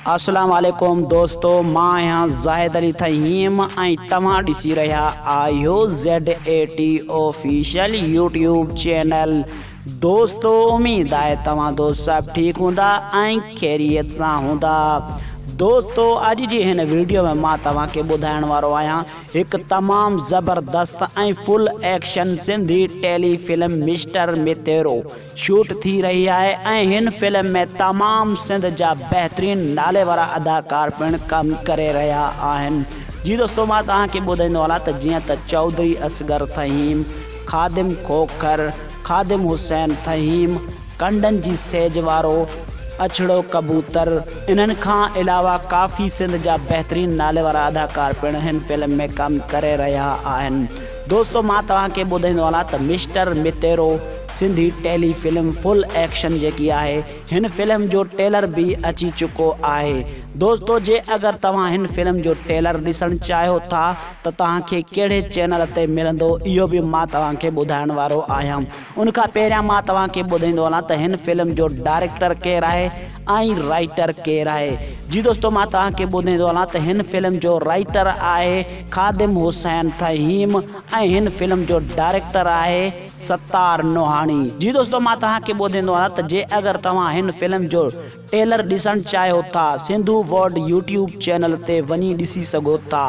अस्सलाम वालेकुम दोस्तों, मां यहाँ ज़ाहिद अली तहीम ऐं तव्हां ॾिसी रहिया आहियो ZAT ऑफिशियल यूट्यूब चैनल। दोस्तों उम्मीद आहे तव्हां दोस्त सभु ठीक हूंदा ऐं ख़ैरियत सां हूंदा। दोस्तों अॼु जी हिन वीडियो में मां तव्हांखे ॿुधाइण वारो आहियां हिकु तमामु ज़बरदस्त ऐं full action Sindhi tele film mister Mitero shoot थी रही आहे ऐं हिन फिल्म में तमामु सिंध जा बहितरीन नाले वारा अदाकार पिणु कमु करे रहिया आहिनि। जी दोस्तों मां तव्हांखे ॿुधाईंदो हलां त जीअं त चौधरी असगर तहीम, ख़ादिम खोखर, ख़ादिम हुसैन तहीम, कंडन जी सेज वारो, अछड़ो कबूतर, इन्हनि खां अलावा काफ़ी सिंध जा बहितरीन नाले वारा अदाकार पिणु हिन फिल्म में कमु करे रहिया आहिनि। दोस्तों मां तव्हांखे ॿुधाईंदो हलां त mister Mitero Sindhi tele film full action जेकी आहे हिन फिल्म जो ट्रेलर भी अची चुको आहे। दोस्तों जे अगर तव्हां हिन फिल्म जो ट्रेलर ॾिसण चाहियो था त तव्हांखे कहिड़े चैनल ते मिलंदो इहो भी मां तव्हांखे ॿुधाइण वारो आहियां। उन खां पहिरियां मां तव्हांखे ॿुधाईंदो हलां त हिन फिल्म जो डायरेक्टर केरु आहे ऐं राइटर केरु आहे। जी दोस्तों मां तव्हांखे ॿुधाईंदो हलां त हिन फिल्म जो राइटर आहे ख़ादिम हुसैन तहीम ऐं हिन फिल्म जो डायरेक्टर आहे सत्तार नोहानी। जी दोस्तों मां तव्हांखे ॿुधाईंदो हलां त जे अगर तव्हां हिन फिल्म जो ट्रेलर ॾिसण चाहियो था सिंधू वर्ल्ड यूट्यूब चैनल ते वञी ॾिसी सघो था।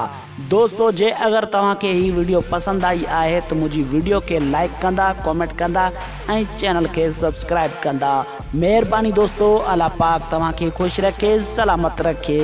दोस्तों जे अगर तव्हांखे ही वीडियो पसंद आई आहे त मुंहिंजी वीडियो खे लाइक कंदा, कमेंट कंदा ऐं चैनल खे सब्सक्राइब कंदा। महिरबानी दोस्तों, अल्लाह पाक तव्हांखे खुश रखे, सलामत रखे।